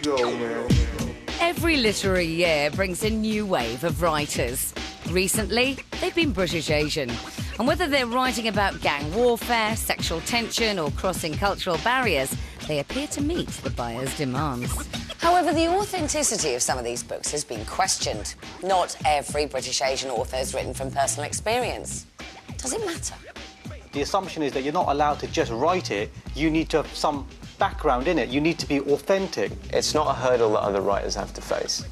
go, man. Every literary year brings a new wave of writers. Recently, they've been British Asian. And whether they're writing about gang warfare, sexual tension or crossing cultural barriers, they appear to meet the buyer's demands. However, the authenticity of some of these books has been questioned. Not every British Asian author is written from personal experience. Does it matter? The assumption is that you're not allowed to just write it, you need to have some background in it, you need to be authentic. It's not a hurdle that other writers have to face.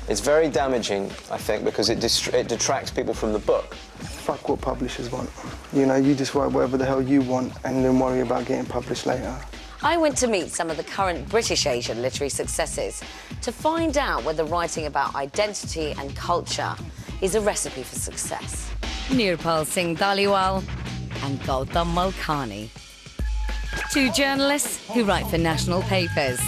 It's very damaging, I think, because it detracts people from the book. Fuck what publishers want. You know, you just write whatever the hell you want and then worry about getting published later. I went to meet some of the current British Asian literary successes to find out whether writing about identity and culture is a recipe for success. Nirpal Singh Dhaliwal and Gautam Malkani. Two journalists who write for national papers.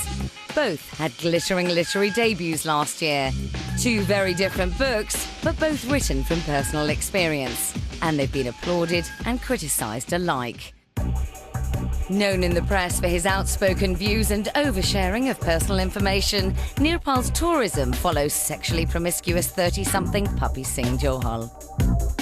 Both had glittering literary debuts last year. Two very different books, but both written from personal experience. And they've been applauded and criticised alike. Known in the press for his outspoken views and oversharing of personal information, Nirpal's tourism follows sexually promiscuous 30-something Puppy Singh Johal.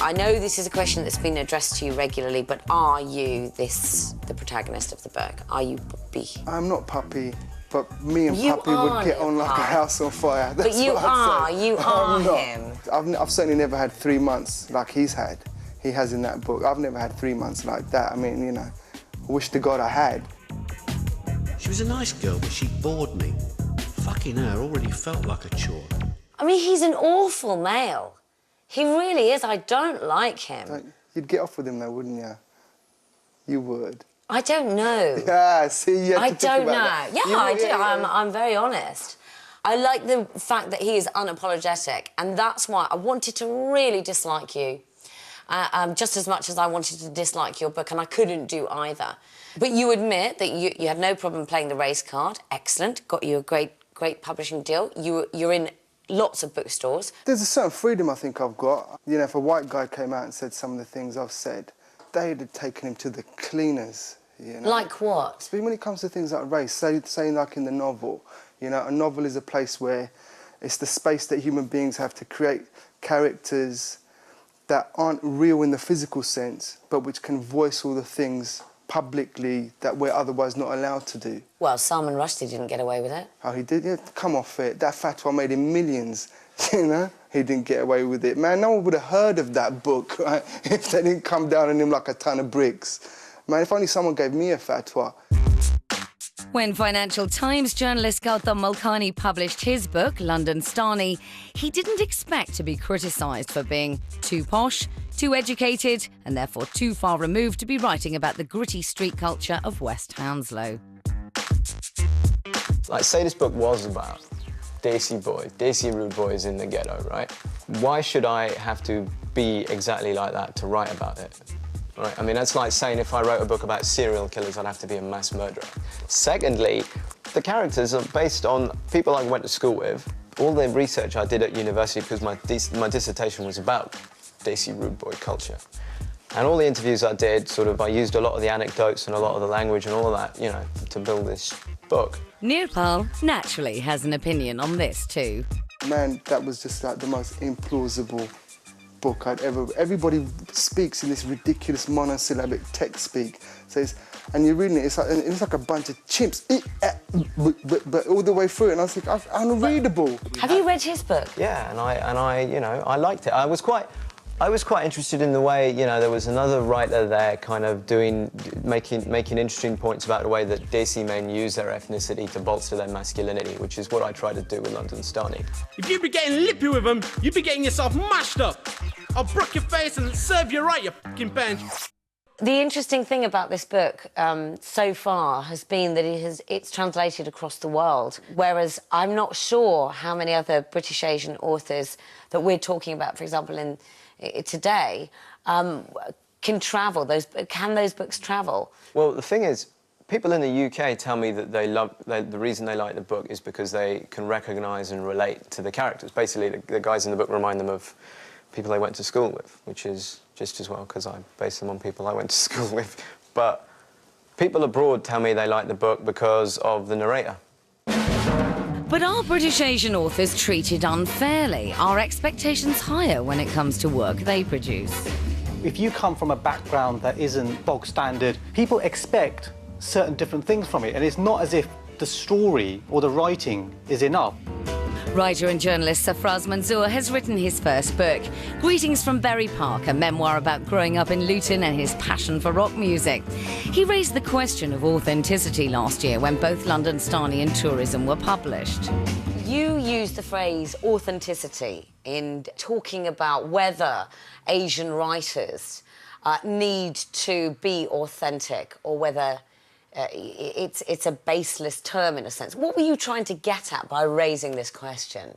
I know this is a question that's been addressed to you regularly, but are you the protagonist of the book? Are you Puppy? I'm not Puppy, but me and Puppy would get on like a house on fire. That's but you what are, I'd say. you are him. I've certainly never had 3 months like he has in that book. I've never had 3 months like that. I mean, you know, I wish to God I had. She was a nice girl, but she bored me. Fucking her already felt like a chore. I mean, he's an awful male. He really is. I don't like him. You'd get off with him though, wouldn't you? You would. I don't know. Yeah, see, you I had to don't think know. about that. Yeah, I do. I'm very honest. I like the fact that he is unapologetic, and that's why I wanted to really dislike you, just as much as I wanted to dislike your book, and I couldn't do either. But you admit that you had no problem playing the race card. Excellent. Got you a great publishing deal. You're in lots of bookstores. There's a certain freedom I think I've got. You know, if a white guy came out and said some of the things I've said, they'd have taken him to the cleaners, you know. Like what? But when it comes to things like race, saying like in the novel, you know, a novel is a place where it's the space that human beings have to create characters that aren't real in the physical sense, but which can voice all the things publicly that we're otherwise not allowed to do. Well, Salman Rushdie didn't get away with it. Oh, he did? Yeah, come off it. That fatwa made him millions, you know? He didn't get away with it. Man, no one would have heard of that book, right, if they didn't come down on him like a ton of bricks. Man, if only someone gave me a fatwa. When Financial Times journalist Gautam Malkani published his book, London Stani, he didn't expect to be criticised for being too posh, too educated, and therefore too far removed to be writing about the gritty street culture of West Hounslow. Like, say this book was about Desi rude boys in the ghetto, right? Why should I have to be exactly like that to write about it? Right? I mean, that's like saying if I wrote a book about serial killers, I'd have to be a mass murderer. Secondly, the characters are based on people I went to school with. All the research I did at university, because my dissertation was about Desi rude boy culture. And all the interviews I did, I used a lot of the anecdotes and a lot of the language and all of that, you know, to build this book. Nirpal naturally has an opinion on this too. Man, that was just like the most implausible book I'd ever... Everybody speaks in this ridiculous monosyllabic text speak. So and you're reading it, it's like a bunch of chimps, but all the way through it, and I was like, unreadable. Have you read his book? Yeah, and I, you know, I liked it. I was quite interested in the way, you know, there was another writer there kind of making interesting points about the way that Desi men use their ethnicity to bolster their masculinity, which is what I try to do with London Stani. If you be getting lippy with them, you be getting yourself mashed up. I'll brook your face and serve you right, you fucking bench. The interesting thing about this book so far has been that it's translated across the world, whereas I'm not sure how many other British Asian authors that we're talking about, for example, today, can travel. Can those books travel? Well, the thing is, people in the UK tell me that the reason they like the book is because they can recognise and relate to the characters. Basically, the guys in the book remind them of people they went to school with, which is just as well because I base them on people I went to school with. But people abroad tell me they like the book because of the narrator. But are British Asian authors treated unfairly? Are expectations higher when it comes to work they produce? If you come from a background that isn't bog standard, people expect certain different things from it, and it's not as if the story or the writing is enough. Writer and journalist Safraz Manzoor has written his first book, Greetings from Berry Park, a memoir about growing up in Luton and his passion for rock music. He raised the question of authenticity last year when both London Stani and Tourism were published. You used the phrase authenticity in talking about whether Asian writers need to be authentic or whether it's a baseless term in a sense. What were you trying to get at by raising this question?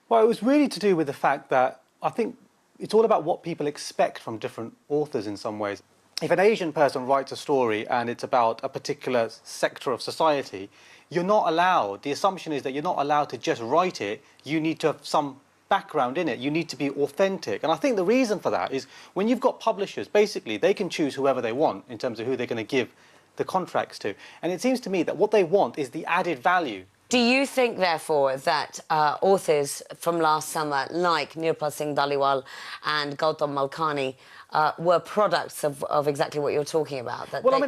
Well, it was really to do with the fact that I think it's all about what people expect from different authors in some ways. If an Asian person writes a story and it's about a particular sector of society, you're not allowed, the assumption is that you're not allowed to just write it, you need to have some background in it, you need to be authentic. And I think the reason for that is when you've got publishers, basically they can choose whoever they want in terms of who they're going to give the contracts to. And it seems to me that what they want is the added value. Do you think, therefore, that authors from last summer, like Nirpal Singh Dhaliwal and Gautam Malkani, were products of exactly what you're talking about? That Well,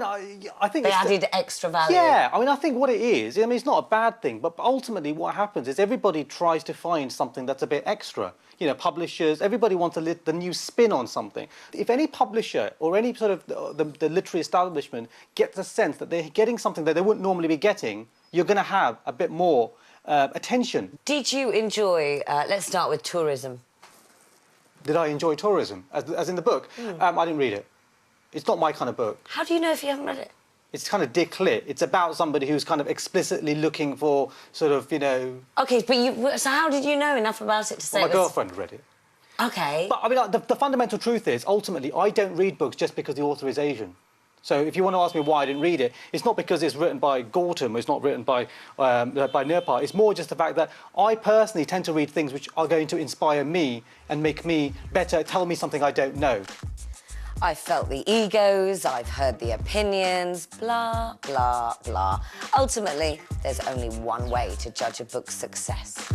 I think they added extra value. Yeah, I think what it is, it's not a bad thing, but ultimately what happens is everybody tries to find something that's a bit extra. You know, publishers, everybody wants the new spin on something. If any publisher or any sort of the literary establishment gets a sense that they're getting something that they wouldn't normally be getting, you're going to have a bit more attention. Did you enjoy, let's start with Tourism. Did I enjoy Tourism, as in the book? I didn't read it. It's not my kind of book. How do you know if you haven't read it? It's kind of dick lit. It's about somebody who's kind of explicitly looking for sort of, OK, but so how did you know enough about it to say my girlfriend read it. OK. But, the fundamental truth is, ultimately, I don't read books just because the author is Asian. So if you want to ask me why I didn't read it, it's not because it's written by Gautam, it's not written by Nirpal. It's more just the fact that I personally tend to read things which are going to inspire me and make me better, tell me something I don't know. I've felt the egos, I've heard the opinions, blah, blah, blah. Ultimately, there's only one way to judge a book's success.